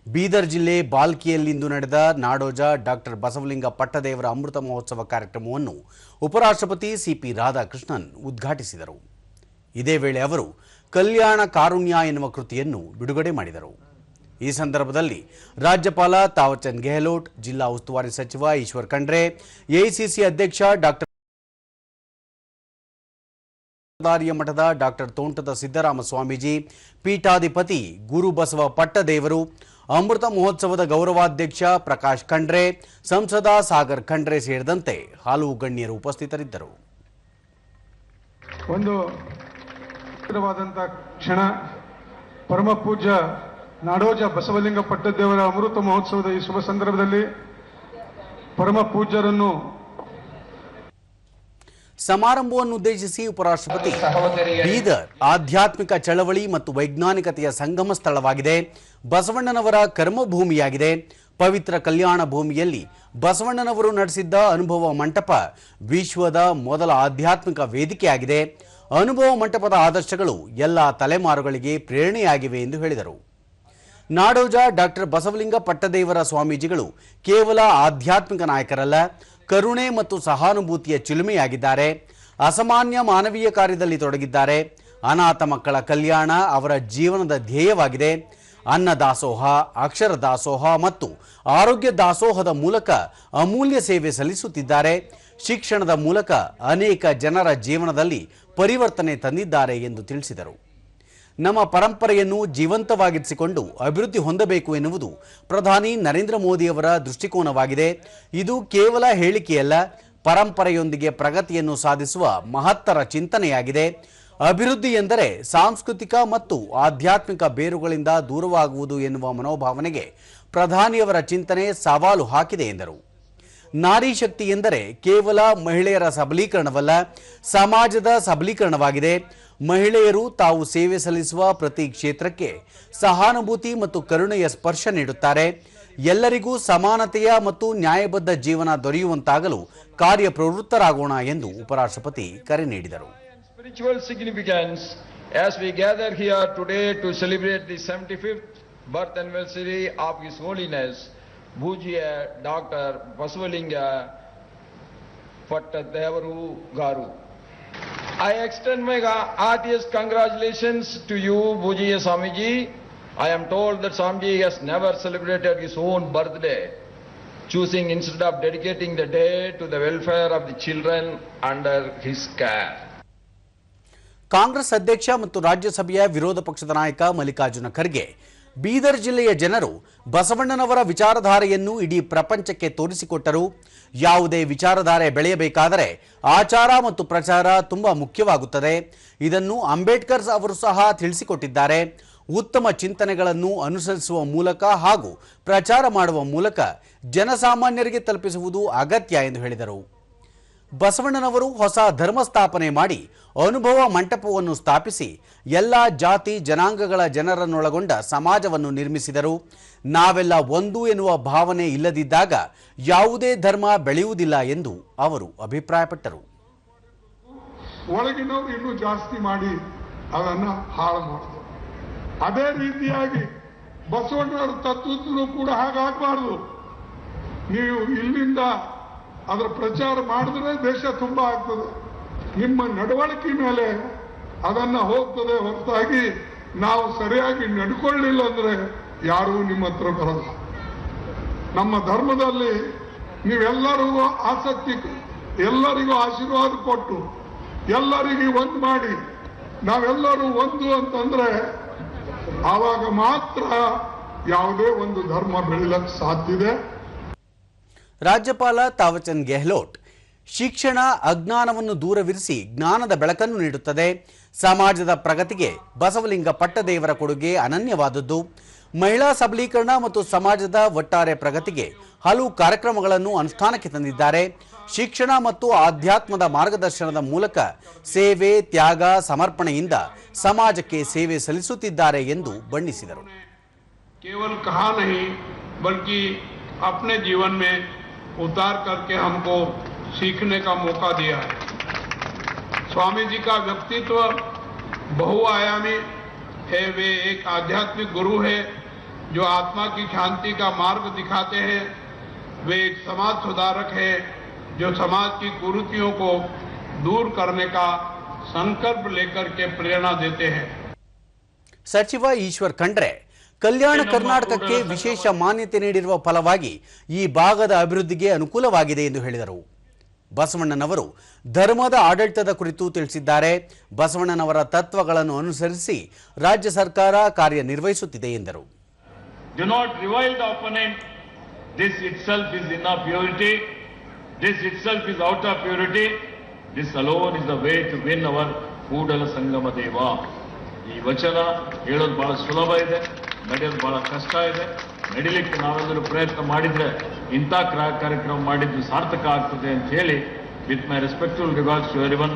ಬೀದರ್ ಜಿಲ್ಲೆ ಬಾಲ್ಕಿಯಲ್ಲಿಂದು ನಡೆದ ನಾಡೋಜ ಡಾಕ್ಟರ್ ಬಸವಲಿಂಗ ಪಟ್ಟದೇವರ ಅಮೃತ ಮಹೋತ್ಸವ ಕಾರ್ಯಕ್ರಮವನ್ನು ಉಪರಾಷ್ಟ್ರಪತಿ ಸಿಪಿ ರಾಧಾಕೃಷ್ಣನ್ ಉದ್ಘಾಟಿಸಿದರು. ಇದೇ ವೇಳೆ ಅವರು ಕಲ್ಯಾಣ ಕಾರುಣ್ಯ ಎನ್ನುವ ಕೃತಿಯನ್ನು ಬಿಡುಗಡೆ ಮಾಡಿದರು. ಈ ಸಂದರ್ಭದಲ್ಲಿ ರಾಜ್ಯಪಾಲ ತಾವರ್ಚಂದ್ ಗೆಹ್ಲೋಟ್, ಜಿಲ್ಲಾ ಉಸ್ತುವಾರಿ ಸಚಿವ ಈಶ್ವರ್ ಖಂಡ್ರೆ, ಎಐಸಿಸಿ ಅಧ್ಯಕ್ಷ ಡಾಕ್ಟರ್ ಮಠದ ಡಾಕ್ಟರ್ ತೋಂಟದ ಸಿದ್ದರಾಮ ಸ್ವಾಮೀಜಿ, ಪೀಠಾಧಿಪತಿ ಗುರುಬಸವ ಪಟ್ಟದೇವರು, ಅಮೃತ ಮಹೋತ್ಸವದ ಗೌರವಾಧ್ಯಕ್ಷ ಪ್ರಕಾಶ್ ಖಂಡ್ರೆ, ಸಂಸದ ಸಾಗರ್ ಖಂಡ್ರೆ ಸೇರಿದಂತೆ ಹಲವು ಗಣ್ಯರು ಉಪಸ್ಥಿತರಿದ್ದರು. ಒಂದು ಕ್ಷಣ ಪರಮ ಪೂಜ್ಯ ನಾಡೋಜ ಬಸವಲಿಂಗ ಪಟ್ಟದೇವರ ಅಮೃತ ಮಹೋತ್ಸವದ ಈ ಶುಭ ಸಂದರ್ಭದಲ್ಲಿ ಪರಮ ಪೂಜ್ಯರನ್ನು ಸಮಾರಂಭವನ್ನು ಉದ್ದೇಶಿಸಿ ಉಪರಾಷ್ಟ್ರಪತಿ ಬೀದರ್ ಆಧ್ಯಾತ್ಮಿಕ ಚಳವಳಿ ಮತ್ತು ವೈಜ್ಞಾನಿಕತೆಯ ಸಂಗಮ ಸ್ಥಳವಾಗಿದೆ, ಬಸವಣ್ಣನವರ ಕರ್ಮಭೂಮಿಯಾಗಿದೆ. ಪವಿತ್ರ ಕಲ್ಯಾಣ ಭೂಮಿಯಲ್ಲಿ ಬಸವಣ್ಣನವರು ನಡೆಸಿದ್ದ ಅನುಭವ ಮಂಟಪ ವಿಶ್ವದ ಮೊದಲ ಆಧ್ಯಾತ್ಮಿಕ ವೇದಿಕೆಯಾಗಿದೆ. ಅನುಭವ ಮಂಟಪದ ಆದರ್ಶಗಳು ಎಲ್ಲ ತಲೆಮಾರುಗಳಿಗೆ ಪ್ರೇರಣೆಯಾಗಿವೆ ಎಂದು ಹೇಳಿದರು. ನಾಡೋಜ ಡಾಕ್ಟರ್ ಬಸವಲಿಂಗ ಪಟ್ಟದೇವರ ಸ್ವಾಮೀಜಿಗಳು ಕೇವಲ ಆಧ್ಯಾತ್ಮಿಕ ನಾಯಕರಲ್ಲ, ಕರುಣೆ ಮತ್ತು ಸಹಾನುಭೂತಿಯ ಚಿಲುಮೆಯಾಗಿದ್ದಾರೆ. ಅಸಾಮಾನ್ಯ ಮಾನವೀಯ ಕಾರ್ಯದಲ್ಲಿ ತೊಡಗಿದ್ದಾರೆ. ಅನಾಥ ಮಕ್ಕಳ ಕಲ್ಯಾಣ ಅವರ ಜೀವನದ ಧ್ಯೇಯವಾಗಿದೆ. ಅನ್ನ ದಾಸೋಹ, ಅಕ್ಷರ ದಾಸೋಹ ಮತ್ತು ಆರೋಗ್ಯ ದಾಸೋಹದ ಮೂಲಕ ಅಮೂಲ್ಯ ಸೇವೆ ಸಲ್ಲಿಸುತ್ತಿದ್ದಾರೆ. ಶಿಕ್ಷಣದ ಮೂಲಕ ಅನೇಕ ಜನರ ಜೀವನದಲ್ಲಿ ಪರಿವರ್ತನೆ ತಂದಿದ್ದಾರೆ ಎಂದು ತಿಳಿಸಿದರು. ನಮ್ಮ ಪರಂಪರೆಯನ್ನು ಜೀವಂತವಾಗಿರಿಸಿಕೊಂಡು ಅಭಿವೃದ್ಧಿ ಹೊಂದಬೇಕು ಎನ್ನುವುದು ಪ್ರಧಾನಿ ನರೇಂದ್ರ ಮೋದಿಯವರ ದೃಷ್ಟಿಕೋನವಾಗಿದೆ. ಇದು ಕೇವಲ ಹೇಳಿಕೆಯಲ್ಲ, ಪರಂಪರೆಯೊಂದಿಗೆ ಪ್ರಗತಿಯನ್ನು ಸಾಧಿಸುವ ಮಹತ್ತರ ಚಿಂತನೆಯಾಗಿದೆ. ಅಭಿವೃದ್ಧಿ ಎಂದರೆ ಸಾಂಸ್ಕೃತಿಕ ಮತ್ತು ಆಧ್ಯಾತ್ಮಿಕ ಬೇರುಗಳಿಂದ ದೂರವಾಗುವುದು ಎನ್ನುವ ಮನೋಭಾವನೆಗೆ ಪ್ರಧಾನಿಯವರ ಚಿಂತನೆ ಸವಾಲು ಹಾಕಿದೆ ಎಂದರು. ನಾರಿ ಶಕ್ತಿ ಎಂದರೆ ಕೇವಲ ಮಹಿಳೆಯರ ಸಬಲೀಕರಣವಲ್ಲ, ಸಮಾಜದ ಸಬಲೀಕರಣವಾಗಿದೆ. ಮಹಿಳೆಯರು ತಾವು ಸೇವೆ ಸಲ್ಲಿಸುವ ಪ್ರತಿ ಕ್ಷೇತ್ರಕ್ಕೆ ಸಹಾನುಭೂತಿ ಮತ್ತು ಕರುಣೆಯ ಸ್ಪರ್ಶ ನೀಡುತ್ತಾರೆ. ಎಲ್ಲರಿಗೂ ಸಮಾನತೆಯ ಮತ್ತು ನ್ಯಾಯಬದ್ಧ ಜೀವನ ದೊರೆಯುವಂತಾಗಲು ಕಾರ್ಯಪ್ರವೃತ್ತರಾಗೋಣ ಎಂದು ಉಪರಾಷ್ಟ್ರಪತಿ ಕರೆ ನೀಡಿದರು. Spiritual significance as we gather here today to celebrate the 75th birth anniversary of His Holiness Bhujiya Dr. Basavalinga Pattadevaru Garu. I extend my heartiest congratulations to you, Bhujiya Swamiji. I am told that Swamiji has never celebrated his own birthday, choosing instead of dedicating the day to the welfare of the children under his care. Congress ಅಧ್ಯಕ್ಷ ಮತ್ತು ರಾಜ್ಯಸಭೆಯ ವಿರೋಧ ಪಕ್ಷದ ನಾಯಕ ಮಲ್ಲಿಕಾರ್ಜುನ ಖರ್ಗೆ ಬೀದರ್ ಜಿಲ್ಲೆಯ ಜನರು ಬಸವಣ್ಣನವರ ವಿಚಾರಧಾರೆಯನ್ನು ಇಡೀ ಪ್ರಪಂಚಕ್ಕೆ ತೋರಿಸಿಕೊಟ್ಟರು. ಯಾವುದೇ ವಿಚಾರಧಾರೆ ಬೆಳೆಯಬೇಕಾದರೆ ಆಚಾರ ಮತ್ತು ಪ್ರಚಾರ ತುಂಬಾ ಮುಖ್ಯವಾಗುತ್ತದೆ. ಇದನ್ನು ಅಂಬೇಡ್ಕರ್ ಅವರು ಸಹ ತಿಳಿಸಿಕೊಟ್ಟಿದ್ದಾರೆ. ಉತ್ತಮ ಚಿಂತನೆಗಳನ್ನು ಅನುಸರಿಸುವ ಮೂಲಕ ಹಾಗೂ ಪ್ರಚಾರ ಮಾಡುವ ಮೂಲಕ ಜನಸಾಮಾನ್ಯರಿಗೆ ತಲುಪಿಸುವುದು ಅಗತ್ಯ ಎಂದು ಹೇಳಿದರು. ಬಸವಣ್ಣನವರು ಹೊಸ ಧರ್ಮ ಸ್ಥಾಪನೆ ಮಾಡಿ ಅನುಭವ ಮಂಟಪವನ್ನು ಸ್ಥಾಪಿಸಿ ಎಲ್ಲ ಜಾತಿ ಜನಾಂಗಗಳ ಜನರನ್ನೊಳಗೊಂಡ ಸಮಾಜವನ್ನು ನಿರ್ಮಿಸಿದರು. ನಾವೆಲ್ಲ ಒಂದು ಎನ್ನುವ ಭಾವನೆ ಇಲ್ಲದಿದ್ದಾಗ ಯಾವುದೇ ಧರ್ಮ ಬೆಳೆಯುವುದಿಲ್ಲ ಎಂದು ಅವರು ಅಭಿಪ್ರಾಯಪಟ್ಟರು. ಒಳಗಿನವರು ಇನ್ನೂ ಜಾಸ್ತಿ ಮಾಡಿ ಅದನ್ನು ಹಾಳು ಮಾಡಿದ್ರು. ಅದೇ ರೀತಿಯಾಗಿ ಬಸವಣ್ಣವರ ತತ್ವದಲ್ಲೂ ಕೂಡ ಹಾಗಾಗಬಾರ್ದು. ನೀವು ಇಲ್ಲಿಂದ ಅದರ ಪ್ರಚಾರ ಮಾಡಿದ್ರೆ ದೇಶ ತುಂಬಾ ಆಗ್ತದೆ. ನಿಮ್ಮ ನಡವಳಿಕೆ ಮೇಲೆ ಅದನ್ನ ಹೋಗ್ತದೆ ಹೊರತಾಗಿ ನಾವು ಸರಿಯಾಗಿ ನಡ್ಕೊಳ್ಳಿಲ್ಲ ಅಂದ್ರೆ ಯಾರೂ ನಿಮ್ಮ ಹತ್ರ ಬರಲ್ಲ. ನಮ್ಮ ಧರ್ಮದಲ್ಲಿ ನೀವೆಲ್ಲರಿಗೂ ಆಸಕ್ತಿ, ಎಲ್ಲರಿಗೂ ಆಶೀರ್ವಾದ ಕೊಟ್ಟು ಎಲ್ಲರಿಗೂ ಒಂದು ಮಾಡಿ ನಾವೆಲ್ಲರೂ ಒಂದು ಅಂತಂದ್ರೆ ಆವಾಗ ಮಾತ್ರ ಯಾವುದೇ ಒಂದು ಧರ್ಮ ಬೆಳಿಲಕ್ಕೆ ಸಾಧ್ಯ ಇದೆ. ರಾಜ್ಯಪಾಲ ತಾವರ್ಚಂದ್ ಗೆಹ್ಲೋಟ್, ಶಿಕ್ಷಣ ಅಜ್ಞಾನವನ್ನು ದೂರವಿರಿಸಿ ಜ್ಞಾನದ ಬೆಳಕನ್ನು ನೀಡುತ್ತದೆ. ಸಮಾಜದ ಪ್ರಗತಿಗೆ ಬಸವಲಿಂಗ ಪಟ್ಟದೇವರ ಕೊಡುಗೆ ಅನನ್ಯವಾದದ್ದು. ಮಹಿಳಾ ಸಬಲೀಕರಣ ಮತ್ತು ಸಮಾಜದ ಒಟ್ಟಾರೆ ಪ್ರಗತಿಗೆ ಹಲವು ಕಾರ್ಯಕ್ರಮಗಳನ್ನು ಅನುಷ್ಠಾನಕ್ಕೆ ತಂದಿದ್ದಾರೆ. ಶಿಕ್ಷಣ ಮತ್ತು ಆಧ್ಯಾತ್ಮದ ಮಾರ್ಗದರ್ಶನದ ಮೂಲಕ ಸೇವೆ, ತ್ಯಾಗ, ಸಮರ್ಪಣೆಯಿಂದ ಸಮಾಜಕ್ಕೆ ಸೇವೆ ಸಲ್ಲಿಸುತ್ತಿದ್ದಾರೆ ಎಂದು ಬಣ್ಣಿಸಿದರು. ಕೇವಲ ಕಹಾ ನಹೀ ಬಲ್ಕಿ अपने जीवन में उतार करके हमको सीखने का मौका दिया है. स्वामी जी का व्यक्तित्व बहुआयामी है. वे एक आध्यात्मिक गुरु है जो आत्मा की शांति का मार्ग दिखाते हैं। वे एक समाज सुधारक है जो समाज की कुरीतियों को दूर करने का संकल्प लेकर के प्रेरणा देते हैं। ಸಚಿವ ಈಶ್ವರ್ ಖಂಡ್ರೆ ಕಲ್ಯಾಣ ಕರ್ನಾಟಕಕ್ಕೆ ವಿಶೇಷ ಮಾನ್ಯತೆ ನೀಡಿರುವ ಫಲವಾಗಿ ಈ ಭಾಗದ ಅಭಿವೃದ್ಧಿಗೆ ಅನುಕೂಲವಾಗಿದೆ ಎಂದು ಹೇಳಿದರು. ಬಸವಣ್ಣನವರು ಧರ್ಮದ ಆಡಳಿತದ ಕುರಿತು ತಿಳಿಸಿದ್ದಾರೆ. ಬಸವಣ್ಣನವರ ತತ್ವಗಳನ್ನು ಅನುಸರಿಸಿ ರಾಜ್ಯ ಸರ್ಕಾರ ಕಾರ್ಯನಿರ್ವಹಿಸುತ್ತಿದೆ ಎಂದರು. Do not revile the opponent. This itself is inner purity. This itself is outer purity. This alone is the way to win our Koodala Sangama Deva. ಈ ವಚನ ಹೇಳೋದು ಬಹಳ ಸುಲಭ ಇದೆ, ನಡೆಯೋದು ಬಹಳ ಕಷ್ಟ ಇದೆ. ನಡಿಲಿಕ್ಕೆ ನಾವೆಲ್ಲರೂ ಪ್ರಯತ್ನ ಮಾಡಿದ್ರೆ ಇಂಥ ಕಾರ್ಯಕ್ರಮ ಮಾಡಿದ್ದು ಸಾರ್ಥಕ ಆಗ್ತದೆ ಅಂತ ಹೇಳಿ, with my respectful regards to everyone,